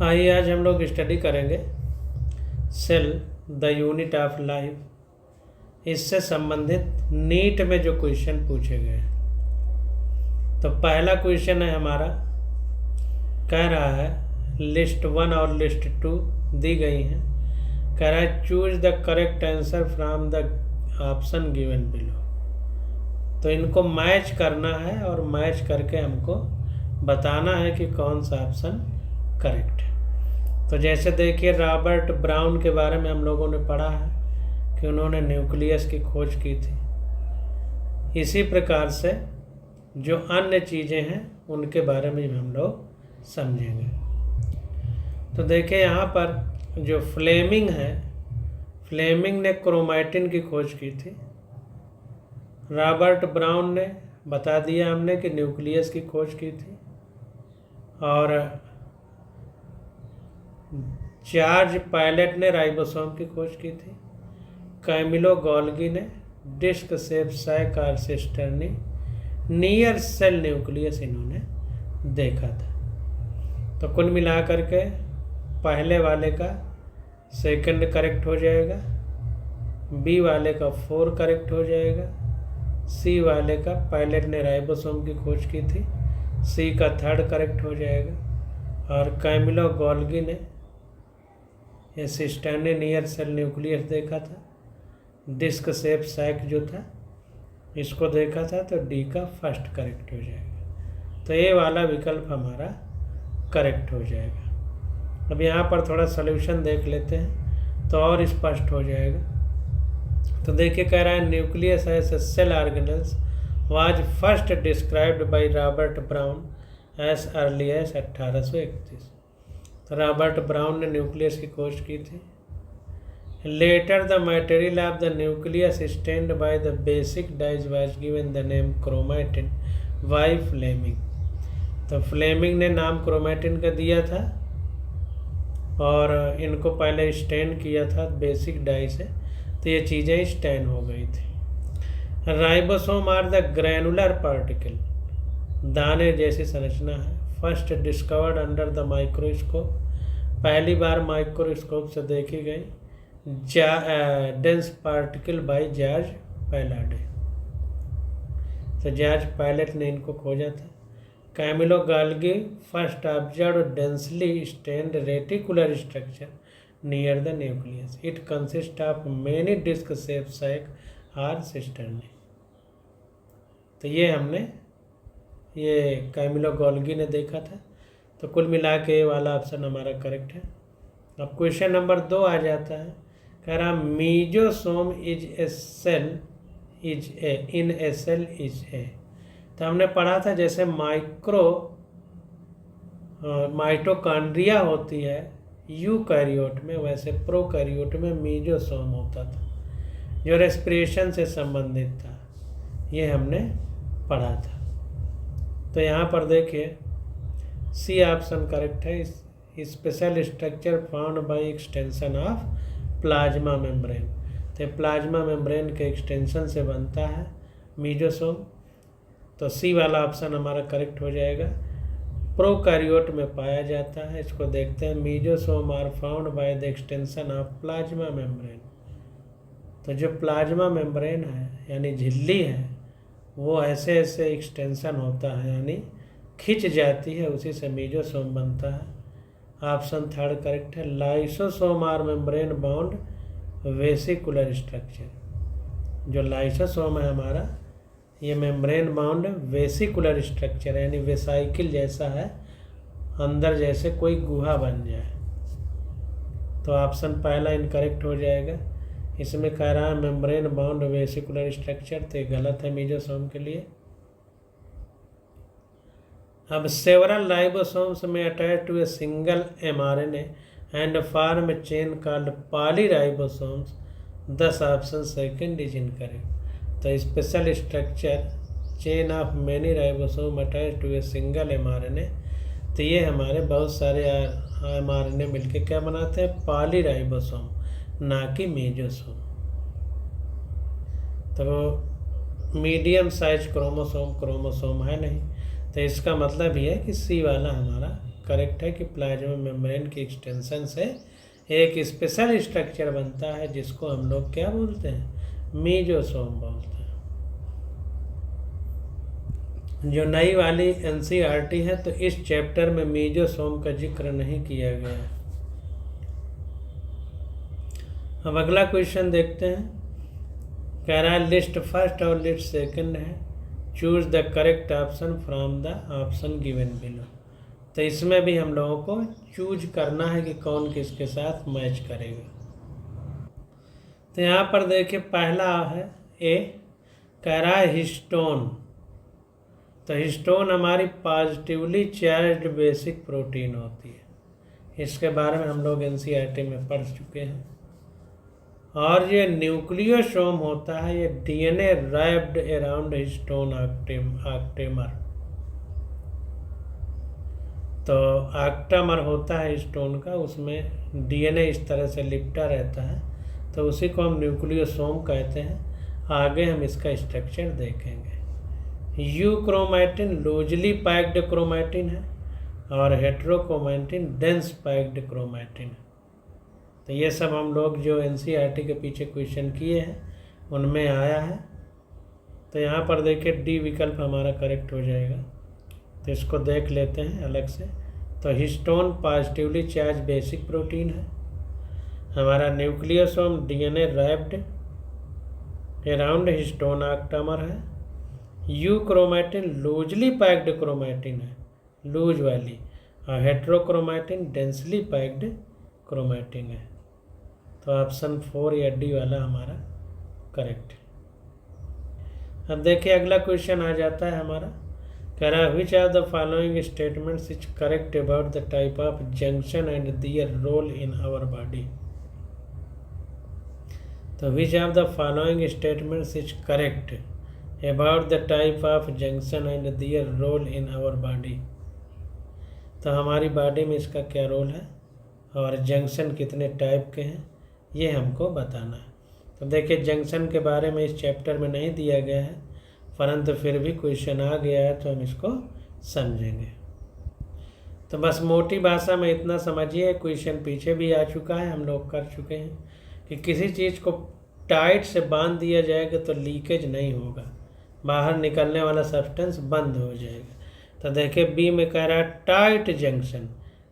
आइए आज हम लोग स्टडी करेंगे cell the unit of life. इससे संबंधित नीट में जो क्वेश्चन पूछे गए हैं। तो पहला क्वेश्चन है हमारा, कह रहा है लिस्ट 1 और लिस्ट 2 दी गई हैं। कह रहा है choose the correct answer from the option given below. तो इनको मैच करना है और मैच करके हमको बताना है कि कौन सा ऑप्शन करेक्ट है। तो जैसे देखिए, रॉबर्ट ब्राउन के बारे में हम लोगों ने पढ़ा है कि उन्होंने न्यूक्लियस की खोज की थी। इसी प्रकार से जो अन्य चीज़ें हैं उनके बारे में भी हम लोग समझेंगे। तो देखिए यहाँ पर जो फ्लेमिंग है, फ्लेमिंग ने क्रोमैटिन की खोज की थी। रॉबर्ट ब्राउन ने बता दिया हमने कि न्यूक्लियस की खोज की थी। और जॉर्ज पायलट ने राइबोसोम की खोज की थी। कैमिलो गोल्गी ने डिस्क शेप साइक और सिस्टर्नी नियर सेल न्यूक्लियस इन्होंने देखा था। तो कुल मिलाकर के पहले वाले का सेकंड करेक्ट हो जाएगा, बी वाले का 4 करेक्ट हो जाएगा, सी वाले का पायलट ने राइबोसोम की खोज की थी, सी का 3rd करेक्ट हो जाएगा। और कैमिलो गोल्गी ने ये सिस्टर्नी नियर सेल न्यूक्लियस देखा था, डिस्क शेप साइक जो था इसको देखा था, तो डी का 1st करेक्ट हो जाएगा। तो ये वाला विकल्प हमारा करेक्ट हो जाएगा। अब यहाँ पर थोड़ा सॉल्यूशन देख लेते हैं तो और स्पष्ट हो जाएगा। तो देखिए, कह रहा है nucleus as a cell organelles was first described by Robert Brown as early as 1831। तो रॉबर्ट ब्राउन ने न्यूक्लियस की खोज की थी। Later the material of the nucleus stained by the basic dyes was given the name chromatin by Flemming. तो Flemming ने नाम chromatin का दिया था और इनको पहले स्टैन किया था बेसिक डाई से, तो ये चीज़ें स्टैन हो गई थी। Ribosome are the granular particle, दाने जैसी संरचना है। First discovered under the microscope, पहली बार माइक्रोस्कोप से देखी गई। Dense particle by George Palade, तो जॉर्ज पायलट ने इनको खोजा था। Camillo Golgi first observe densely stained reticular structure near the nucleus, it consist of many disc shape sac or cisternae. तो ये हमने ये कैमिलो गोल्गी ने देखा था। तो कुल मिला के ये वाला ऑप्शन हमारा करेक्ट है। अब क्वेश्चन नंबर 2 आ जाता है, कह रहा mesosome is a cell is a in a cell is a. तो हमने पढ़ा था जैसे माइटोकॉन्ड्रिया होती है यूकैरियोट में, वैसे प्रोकैरियोट में मीजोसोम होता था जो रेस्पिरेशन से संबंधित था। ये हमने पढ़ा था। तो यहाँ पर देखिए सी ऑप्शन करेक्ट है। Special structure found by extension of plasma membrane. तो प्लाज्मा मेम्ब्रेन के एक्सटेंशन से बनता है मीजोसोम। तो सी वाला ऑप्शन हमारा करेक्ट हो जाएगा। प्रोकैरियोट में पाया जाता है। इसको देखते हैं, mesosome are found by the extension of plasma membrane. तो जो प्लाज्मा मेम्ब्रेन है यानी झिल्ली है, वो ऐसे ऐसे एक्सटेंशन होता है यानी खिंच जाती है, उसी से मीजोसोम बनता है। ऑप्शन 3rd करेक्ट है। Lysosome are membrane bound vesicular structure. जो लाइसोसोम है हमारा, ये मेम्ब्रेन बाउंड वेसिकुलर स्ट्रक्चर यानी वेसाइकिल जैसा है, अंदर जैसे कोई गुहा बन जाए। तो ऑप्शन पहला इनकरेक्ट हो जाएगा। इसमें कह रहा है मेम्ब्रेन बाउंड वेसिकुलर स्ट्रक्चर, तो गलत है मीजोसोम के लिए। अब सेवरल राइबोसोम्स में attach to a single mRNA and form a chain called polyribosomes, 10 option second is incorrect. तो special structure chain of many ribosome attach to a single mRNA, तो ये हमारे बहुत सारे mRNA मिलके क्या बनाते हैं, पॉलीराइबोसोम, ना कि मीजोसोम। तो मीडियम साइज क्रोमोसोम है नहीं, तो इसका मतलब ये है कि सी वाला हमारा करेक्ट है कि प्लाज्मा मेम्ब्रेन की एक्सटेंशन से एक स्पेशल स्ट्रक्चर बनता है जिसको हम लोग क्या बोलते हैं, मीजोसोम बोलते हैं। जो नई वाली एनसीईआरटी है तो इस चैप्टर में मीजोसोम का जिक्र नहीं किया गया है। अब अगला क्वेश्चन देखते हैं। कह रहा है लिस्ट फर्स्ट और लिस्ट सेकंड है, choose the correct option from the option given below. तो इसमें भी हम लोगों को चूज करना है कि कौन किसके साथ मैच करेगा। तो यहाँ पर देखिए पहला है ए, कह रहा है हिस्टोन। तो हिस्टोन हमारी पॉजिटिवली चार्ज्ड बेसिक प्रोटीन होती है, इसके बारे में हम लोग एनसीईआरटी में पढ़ चुके हैं। और ये न्यूक्लियोसोम होता है, ये DNA wrapped around histone octamer. तो ऑक्टामर होता है हिस्टोन का, उसमें डीएनए इस तरह से लिपटा रहता है, तो उसी को हम न्यूक्लियोसोम कहते हैं। आगे हम इसका स्ट्रक्चर देखेंगे। यूक्रोमैटिन लूजली पैक्ड क्रोमैटिन है और हेट्रोक्रोमैटिन डेंस पैक्ड क्रोमैटिन है। तो ये सब हम लोग जो एनसीईआरटी के पीछे क्वेश्चन किए हैं उनमें आया है। तो यहाँ पर देखिए डी विकल्प हमारा करेक्ट हो जाएगा। तो इसको देख लेते हैं अलग से। तो histone positively charge basic protein है, हमारा nucleosome DNA wrapped around histone octamer है, euchromatin loosely packed chromatin है, लूज वाली, और हेट्रोक्रोमैटिन डेंसली पैक्ड क्रोमैटिन है। तो ऑप्शन 4 या डी वाला हमारा करेक्ट है। अब देखिए अगला क्वेश्चन आ जाता है हमारा। कह रहा है which of the following statements is correct about the type of junction and their role in our body. तो which of the following statements is correct about the type of junction and their role in our body. तो हमारी body में इसका क्या role है और junction कितने type के हैं ये हमको बताना है। तो देखिए जंक्शन के बारे में इस चैप्टर में नहीं दिया गया है, परंतु फिर भी क्वेश्चन आ गया है तो हम इसको समझेंगे। तो बस मोटी भाषा में इतना समझिए, क्वेश्चन पीछे भी आ चुका है, हम लोग कर चुके हैं कि किसी चीज़ को टाइट से बांध दिया जाएगा तो लीकेज नहीं होगा, बाहर निकलने वाला सब्सटेंस बंद हो जाएगा। तो देखिए बी में कह रहा है tight junction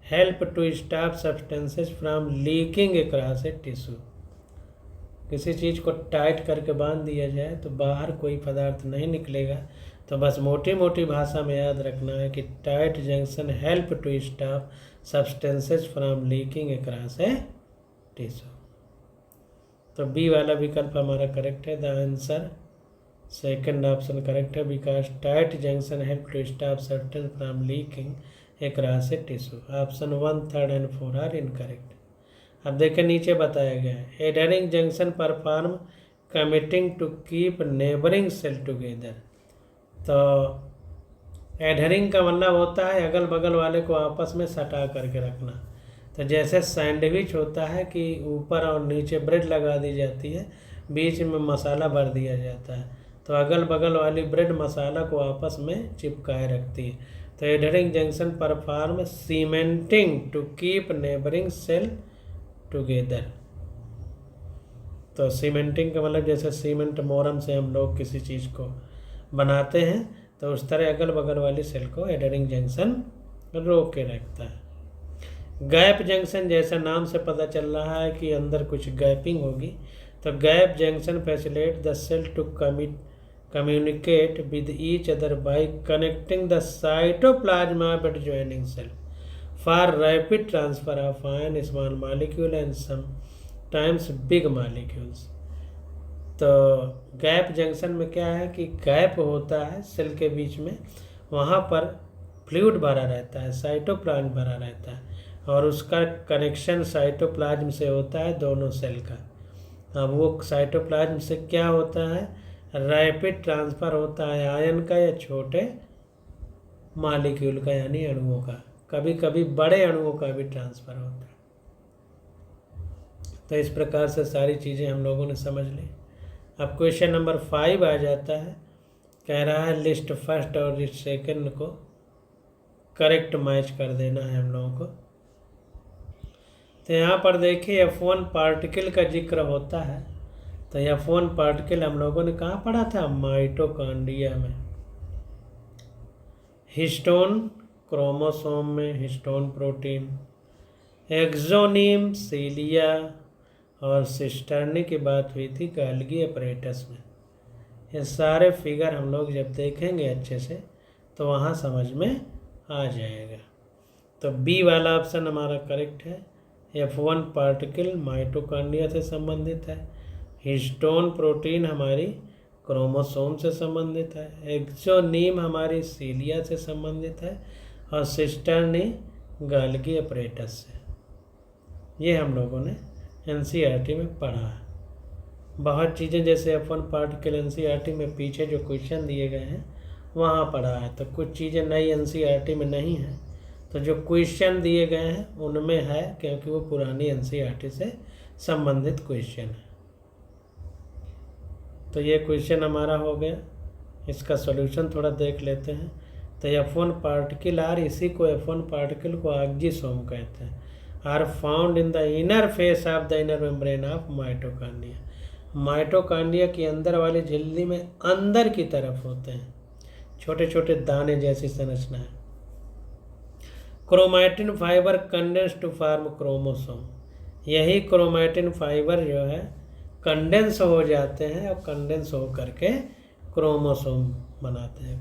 help to stop substances from leaking across a tissue. किसी चीज़ को टाइट करके बांध दिया जाए तो बाहर कोई पदार्थ नहीं निकलेगा। तो बस मोटी मोटी भाषा में याद रखना है कि tight junction help to stop substances from leaking across a tissue. तो बी वाला विकल्प हमारा करेक्ट है। The answer second option correct है, because tight junction help to stop substance from leaking across a tissue. Option 1, 3 और 4 are incorrect. अब देखिए नीचे बताया गया है adhering junction perform cementing to keep neighbouring cell together. तो एडहरिंग का मतलब होता है अगल बगल वाले को आपस में सटा करके रखना। तो जैसे सैंडविच होता है कि ऊपर और नीचे ब्रेड लगा दी जाती है, बीच में मसाला भर दिया जाता है, तो अगल बगल वाली ब्रेड मसाला को आपस में चिपकाए रखती है। तो adhering junction perform cementing to keep neighbouring cell together. तो सीमेंटिंग का मतलब जैसे सीमेंट मोरम से हम लोग किसी चीज़ को बनाते हैं तो उस तरह अगल बगल वाली सेल को एडहरिंग जंक्शन रोक के रखता है। गैप जंक्शन जैसा नाम से पता चल रहा है कि अंदर कुछ गैपिंग होगी, तो gap junction facilitate the cell to communicate with each other by connecting the cytoplasm of adjoining cell for rapid transfer of ion, small molecule and sometimes big molecules। तो गैप जंक्शन में क्या है कि गैप होता है cell के बीच में, वहाँ पर फ्लूइड भरा रहता है, साइटोप्लाज्म भरा रहता है और उसका कनेक्शन साइटोप्लाज्म से होता है दोनों सेल का। अब वो साइटोप्लाज्म से क्या होता है, रैपिड ट्रांसफ़र होता है आयन का या छोटे मॉलिक्यूल का यानी अणुओं का, कभी कभी बड़े अणुओं का भी ट्रांसफ़र होता है। तो इस प्रकार से सारी चीज़ें हम लोगों ने समझ ली। अब क्वेश्चन नंबर 5 आ जाता है। कह रहा है लिस्ट फर्स्ट और लिस्ट सेकंड को करेक्ट मैच कर देना है हम लोगों को। तो यहाँ पर देखिए F1 पार्टिकल का जिक्र होता है। तो F1 पार्टिकल हम लोगों ने कहाँ पढ़ा था? माइटोकॉन्ड्रिया में, हिस्टोन क्रोमोसोम में, हिस्टोन प्रोटीन, एक्सोनीम सीलिया, और सिस्टर्नी की बात हुई थी गाल्गी अपरेटस में। ये सारे फिगर हम लोग जब देखेंगे अच्छे से तो वहाँ समझ में आ जाएगा। तो बी वाला ऑप्शन हमारा करेक्ट है। F1 पार्टिकल माइटोकॉन्ड्रिया से संबंधित है, हिस्टोन प्रोटीन हमारी क्रोमोसोम से संबंधित है, एक्सोनीम हमारी सीलिया से संबंधित है, और सिस्टर्नी गाल्गी अपरेटस से। ये हम लोगों ने NCERT में पढ़ा है। बहुत चीज़ें जैसे F1 पार्टिकल NCERT में पीछे जो क्वेश्चन दिए गए हैं वहाँ पढ़ा है, तो कुछ चीज़ें नई NCERT में नहीं हैं। तो जो क्वेश्चन दिए गए हैं उनमें है, क्योंकि वो पुरानी NCERT से संबंधित क्वेश्चन है। तो ये क्वेश्चन हमारा हो गया। इसका सॉल्यूशन थोड़ा देख लेते हैं। तो F1 पार्टिकल आर, इसी को F1 पार्टिकल को आक्जीसोम कहते हैं, are found in the inner face of the inner membrane of mitochondria. Mitochondria की अंदर वाली झिल्ली में अंदर की तरफ होते हैं, छोटे छोटे दाने जैसी संरचना है। Chromatin fibre condense to form chromosome. यही क्रोमैटिन फाइबर जो है कंडेंस हो जाते हैं और कंडेंस हो करके क्रोमोसोम बनाते हैं।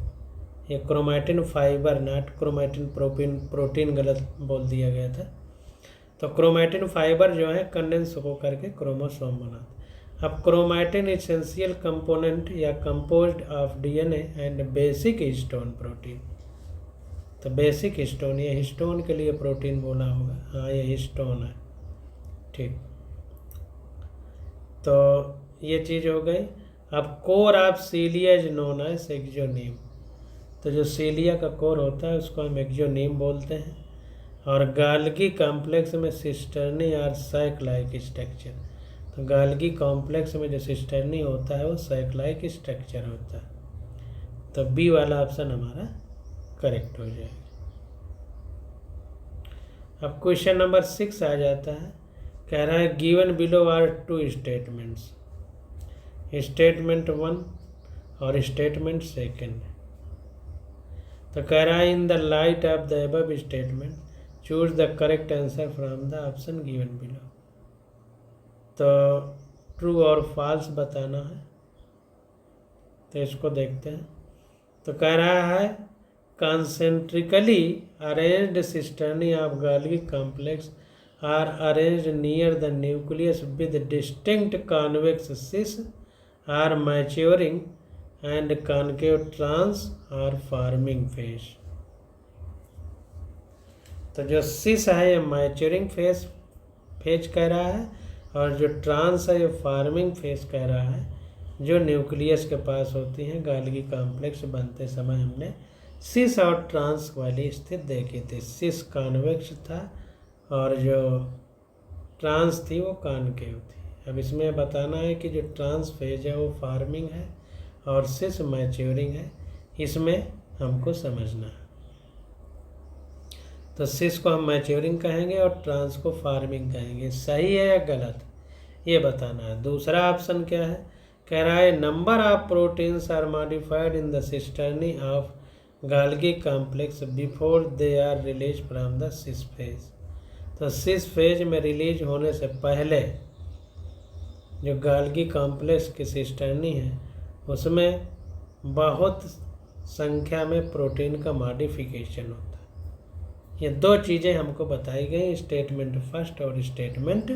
ये chromatin fibre, not chromatin protein गलत बोल दिया गया था। तो क्रोमैटिन फाइबर जो है कंडेंस हो करके क्रोमोसोम बनाते हैं। अब क्रोमैटिन इसेंशियल कंपोनेंट या composed of DNA and basic histone protein. तो बेसिक हिस्टोन, ये हिस्टोन के लिए प्रोटीन बोला होगा, हाँ ये हिस्टोन है, ठीक। तो ये चीज़ हो गई। अब core of cilia is known as axoneme. तो जो सीलिया का कोर होता है उसको हम एक्सोनीम बोलते हैं। और गाल्गी कॉम्प्लेक्स में सिस्टर्नी और सैक लाइक स्ट्रक्चर। तो गाल्गी कॉम्प्लेक्स में जो सिस्टर्नी होता है वो सैक लाइक स्ट्रक्चर होता है। तो बी वाला ऑप्शन हमारा करेक्ट हो जाएगा। अब क्वेश्चन नंबर 6 आ जाता है। कह रहा है given below are 2 statements, statement 1 और स्टेटमेंट 2। तो कह रहा है in the light of the above statement choose the correct answer from the option given below. तो ट्रू और फॉल्स बताना है। तो इसको देखते हैं। तो कह रहा है concentrically arranged cisternae of Golgi complex are arranged near the nucleus with distinct convex cis are maturing and concave trans are forming phase। तो जो सिस है ये मैच्योरिंग फेज कह रहा है, और जो ट्रांस है ये फार्मिंग फेज कह रहा है, जो न्यूक्लियस के पास होती हैं। गाल्गी कॉम्प्लेक्स बनते समय हमने सिस और ट्रांस वाली स्थिति देखी थी। सिस कॉन्वेक्स था और जो ट्रांस थी वो कॉनकेव थी। अब इसमें बताना है कि जो ट्रांस फेज है वो फार्मिंग है और सिस मैच्योरिंग है, इसमें हमको समझना है। तो सिस को हम मैच्योरिंग कहेंगे और ट्रांस को फार्मिंग कहेंगे। सही है या गलत ये बताना है। दूसरा ऑप्शन क्या है? कह रहा है number of proteins are modified in the cisternae of Golgi complex before they are release from the cis phase. तो सिस फेज में रिलीज होने से पहले जो गाल्गी कॉम्प्लेक्स की सिस्टर्नी है उसमें बहुत संख्या में प्रोटीन का मॉडिफिकेशन होता है। ये दो चीज़ें हमको बताई गई स्टेटमेंट फर्स्ट और स्टेटमेंट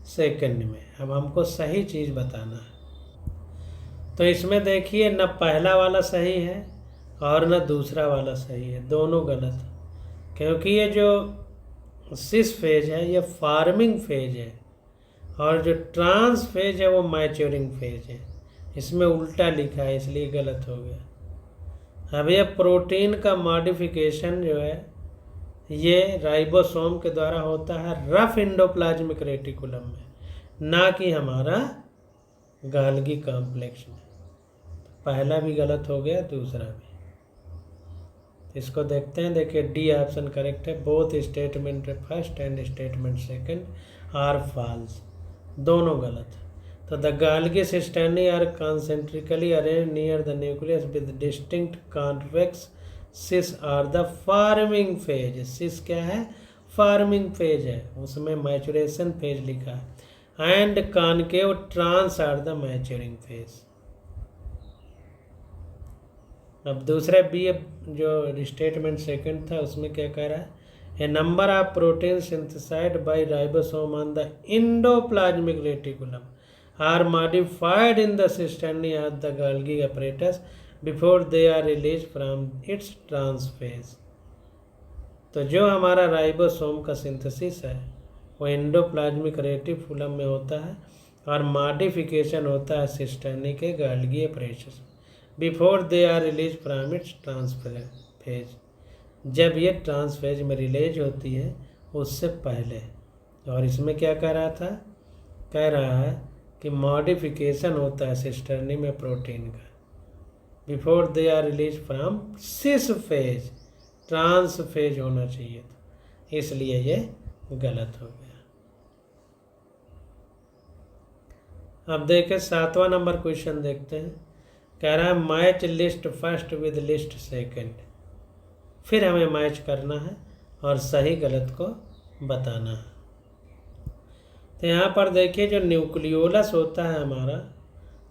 सेकंड में। अब हमको सही चीज़ बताना है। तो इसमें देखिए न पहला वाला सही है और न दूसरा वाला सही है, दोनों गलत। क्योंकि ये जो सिस फेज है ये फार्मिंग फेज है और जो ट्रांस फेज है वो मैच्योरिंग फेज है। इसमें उल्टा लिखा है इसलिए गलत हो गया। अब ये प्रोटीन का मॉडिफिकेशन जो है ये राइबोसोम के द्वारा होता है रफ एंडोप्लाज्मिक रेटिकुलम में, ना कि हमारा गाल्गी कॉम्प्लेक्स में। पहला भी गलत हो गया, दूसरा भी। इसको देखते हैं। देखिए डी ऑप्शन करेक्ट है। Both statement first and statement second are false, दोनों गलत। तो the Golgi cisternae are concentrically arrange near the nucleus with distinct convex cis are the forming phase. Cis क्या है? फार्मिंग फेज है, उसमें maturation phase लिखा है। And concave trans are the maturing phase. अब दूसरे बी जो स्टेटमेंट सेकंड था उसमें क्या कह रहा है? A number of protein synthesized by ribosome on the endoplasmic reticulum are modified in the cisternae of the Golgi apparatus before they are release from its trans phase. तो जो हमारा राइबोसोम का सिंथेसिस है वो एंडोप्लाज्मिक रेटिकुलम में होता है और मॉडिफिकेशन होता है सिस्टर्नी के Golgi apparatus before they are release from its trans face. जब ये ट्रांसफेज में रिलीज होती है उससे पहले। और इसमें क्या कह रहा था? कह रहा है कि मॉडिफिकेशन होता है सिस्टर्नी में प्रोटीन का before they are release from cis face. Trans face होना चाहिए था, इसलिए ये गलत हो गया। अब देखें 7वां नंबर क्वेश्चन देखते हैं। कह रहा है match list first with list second. फिर हमें मैच करना है और सही गलत को बताना है। तो यहाँ पर देखिए जो न्यूक्लियोलस होता है हमारा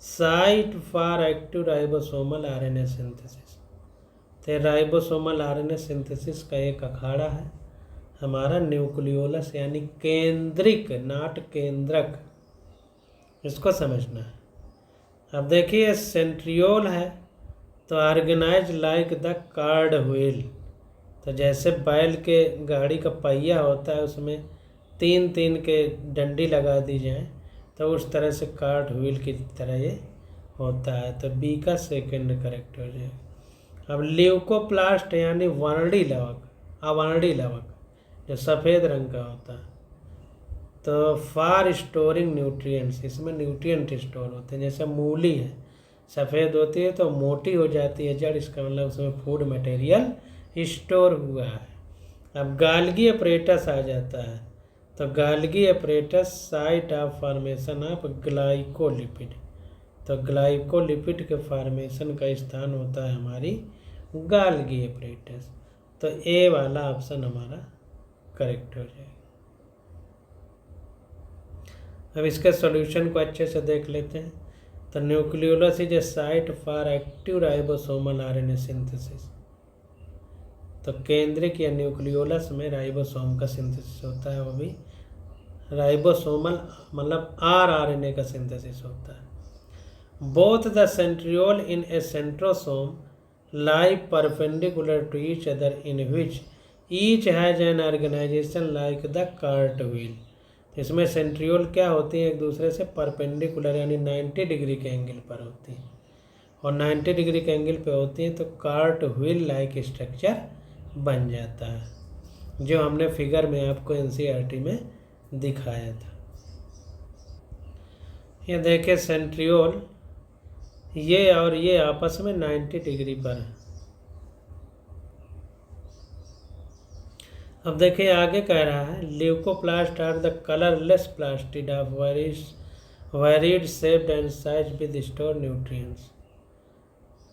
site for active ribosomal RNA synthesis. तो राइबोसोमल आरएनए सिंथेसिस का एक अखाड़ा है हमारा न्यूक्लियोलस, यानी केंद्रिक नाट केंद्रक, इसको समझना है। अब देखिए सेंट्रियोल है तो organize like the cart wheel. तो जैसे बैल के गाड़ी का पहिया होता है उसमें 3-3 के डंडी लगा दी जाए तो उस तरह से कार्ड व्हील की तरह ये होता है। तो बी का सेकंड करेक्ट हो जाएगा। अब ल्यूकोप्लास्ट यानी वर्णी लवक, अवर्णी लवक जो सफ़ेद रंग का होता है, तो फॉर स्टोरिंग न्यूट्रिएंट्स, इसमें न्यूट्रिएंट स्टोर होते हैं। जैसे मूली है सफ़ेद होती है तो मोटी हो जाती है जड़, इसका मतलब उसमें फूड मटेरियल स्टोर हुआ है। अब गाल्गी अपरेटस आ जाता है तो Golgi apparatus site of formation of glycolipid. तो ग्लाइकोलिपिड के फॉर्मेशन का स्थान होता है हमारी गाल्गी अपरेटस। तो ए वाला ऑप्शन हमारा करेक्ट हो जाएगा। अब इसके सॉल्यूशन को अच्छे से देख लेते हैं। तो nucleolus is a site for active ribosomal RNA synthesis. तो केंद्रिक या न्यूक्लियोलस में राइबोसोम का सिंथेसिस होता है, वो भी राइबोसोमल मतलब आरएनए का सिंथेसिस होता है। Both the centriole in a centrosome lie perpendicular to each other in which each has an organization like the cart wheel. इसमें सेंट्रियोल क्या होती है? एक दूसरे से परपेंडिकुलर यानी 90 डिग्री के एंगल पर होती है और 90 डिग्री के एंगल पे होती हैं तो कार्ट व्हील लाइक स्ट्रक्चर बन जाता है, जो हमने फिगर में आपको एनसीईआरटी में दिखाया था। ये देखिए सेंट्रियोल ये और ये आपस में 90 डिग्री पर है। अब देखिए आगे कह रहा है leucoplast are the colourless plastid of varied shaped and size with store nutrients.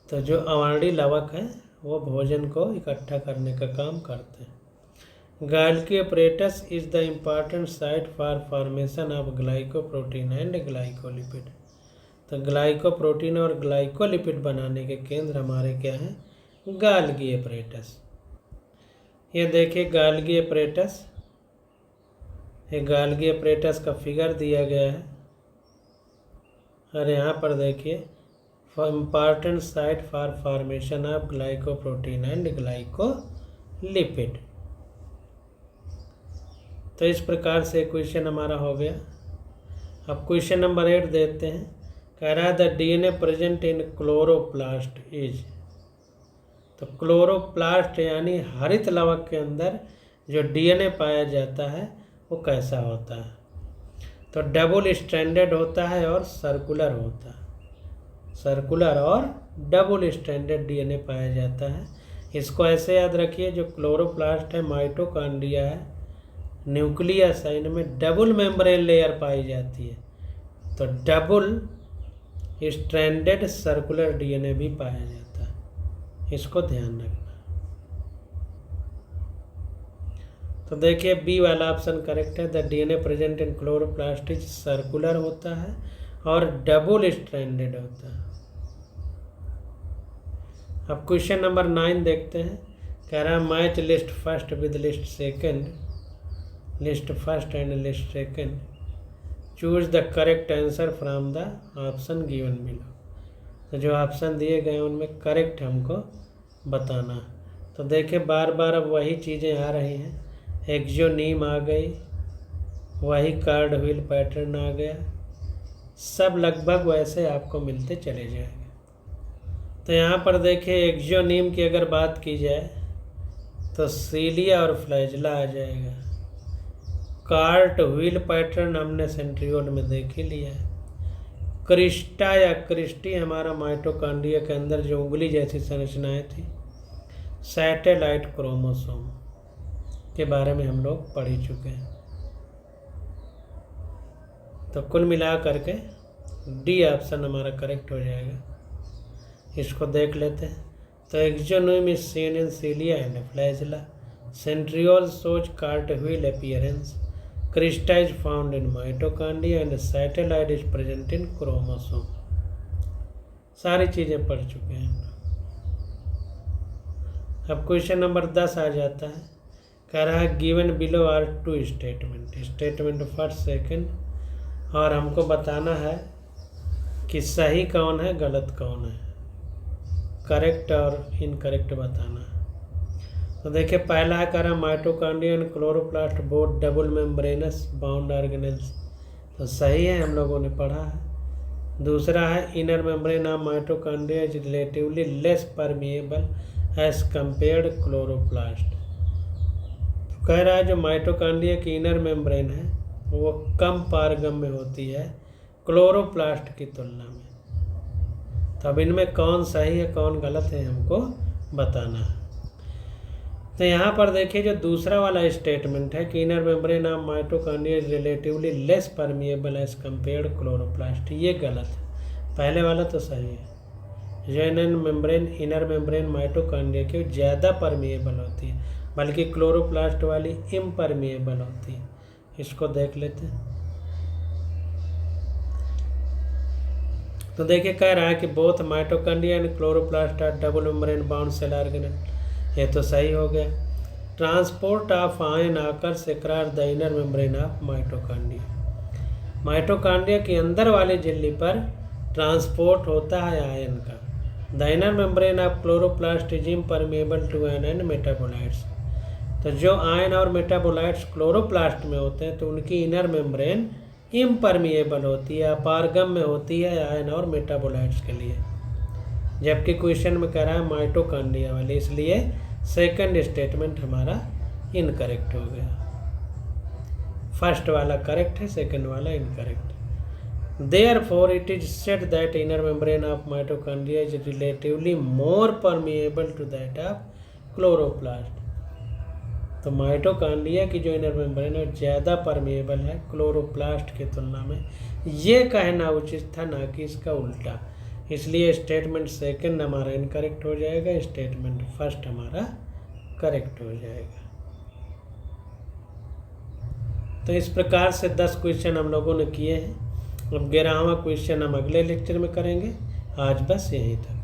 तो जो अवर्णी लवक है वो भोजन को इकट्ठा करने का काम करते हैं। Golgi apparatus is the important site for formation of glycoprotein and glycolipid. तो ग्लाइकोप्रोटीन और ग्लाइकोलिपिड बनाने के केंद्र हमारे क्या हैं? Golgi apparatus. ये देखिए गाल्गी अपरेटस, ये गाल्गी अपरेटस का फिगर दिया गया है और यहाँ पर देखिए important site for formation of glycoprotein and glycolipid. तो इस प्रकार से क्वेश्चन हमारा हो गया। अब क्वेश्चन नंबर 8 देते हैं। कह रहा है the DNA present in chloroplast is. तो क्लोरोप्लास्ट यानी हरित लवक के अंदर जो डीएनए पाया जाता है वो कैसा होता है? तो डबल स्ट्रैंडेड होता है और सर्कुलर होता है। सर्कुलर और डबल स्ट्रैंडेड डीएनए पाया जाता है। इसको ऐसे याद रखिए, जो क्लोरोप्लास्ट है माइटोकॉन्ड्रिया है, न्यूक्लियस है, इनमें डबल मेम्ब्रेन लेयर पाई जाती है, तो डबल स्ट्रैंडेड सर्कुलर डीएनए भी पाया जाता है, इसको ध्यान रखना। तो देखिए बी वाला ऑप्शन करेक्ट है। The DNA present in chloroplast is circular होता है और डबल स्ट्रैंडेड होता है। अब क्वेश्चन नंबर 9 देखते हैं। कह रहा है match list first with list second, list first and list second, choose the correct answer from the option given below. तो जो ऑप्शन दिए गए उनमें करेक्ट हमको बताना। तो देखिए बार बार अब वही चीज़ें आ रही हैं, एक्सोनीम आ गई, वही कार्ड व्हील पैटर्न आ गया, सब लगभग वैसे आपको मिलते चले जाएंगे। तो यहाँ पर देखिए एक्सोनीम की अगर बात की जाए तो सीलिया और फ्लैजिला आ जाएगा। कार्ट व्हील पैटर्न हमने सेंट्रियोल में देख ही लिया है। क्रिस्टा या क्रिस्टी हमारा माइटोकॉन्ड्रिया के अंदर जो उंगली जैसी संरचनाएं थी, सैटेलाइट क्रोमोसोम के बारे में हम लोग पढ़ ही चुके हैं। तो कुल मिला करके डी ऑप्शन हमारा करेक्ट हो जाएगा। इसको देख लेते हैं। तो axoneme is seen in cilia and flagella, centriole shows cartwheel appearance, crista is found in mitochondria and satellite is present in chromosome. सारी चीज़ें पढ़ चुके हैं हम। अब क्वेश्चन नंबर 10 आ जाता है। कह रहा है given below are two statement, statement first second, और हमको बताना है कि सही कौन है गलत कौन है, करेक्ट और इनकरेक्ट बताना है। तो देखिए पहला है, कह रहा mitochondria and chloroplast both double membranous bound organelles, तो सही है, हम लोगों ने पढ़ा है। दूसरा है inner membrane of mitochondria is relatively less permeable as compared chloroplast. तो कह रहा है जो माइटोकॉन्ड्रिया की इनर मेम्ब्रेन है वो कम पारगम्य होती है क्लोरोप्लास्ट की तुलना में। तो अब इनमें कौन सही है कौन गलत है हमको बताना है। तो यहाँ पर देखिए जो दूसरा वाला स्टेटमेंट है कि inner membrane of mitochondria is relatively less permeable as compared chloroplast, ये गलत है। पहले वाला तो सही है। जो इनर मेम्ब्रेन माइटोकॉन्ड्रिया की ज़्यादा परमिएबल होती है, बल्कि क्लोरोप्लास्ट वाली इम्परमिएबल होती है। इसको देख लेते हैं। तो देखिए कह रहा है कि both mitochondria and chloroplast are double membrane bound cell organelle, ये तो सही हो गया। Transport of ion occurs across the inner membrane of mitochondria, mitochondria के अंदर वाले झिल्ली पर ट्रांसपोर्ट होता है आयन का। The inner membrane of chloroplast is impermeable to ion and metabolites, तो जो आयन और मेटाबोलाइट्स क्लोरोप्लास्ट में होते हैं तो उनकी इनर मेम्ब्रेन इम्परमिएबल होती है, अपारगम्य होती है आयन और मेटाबोलाइट्स के लिए। जबकि क्वेश्चन में कह रहा है माइटोकॉन्ड्रिया वाले, इसलिए सेकंड स्टेटमेंट हमारा इनकरेक्ट हो गया। फर्स्ट वाला करेक्ट है, सेकंड वाला incorrect. Therefore it is said that inner membrane of mitochondria is relatively more permeable to that of chloroplast, तो माइटोकॉन्ड्रिया की जो इनर मेम्ब्रेन है ज़्यादा परमिएबल है क्लोरोप्लास्ट की तुलना में, ये कहना उचित था, ना कि इसका उल्टा। इसलिए स्टेटमेंट सेकंड हमारा इनकरेक्ट हो जाएगा, स्टेटमेंट फर्स्ट हमारा करेक्ट हो जाएगा। तो इस प्रकार से 10 क्वेश्चन हम लोगों ने किए हैं। अब 11वां क्वेश्चन हम अगले लेक्चर में करेंगे। आज बस यहीं तक।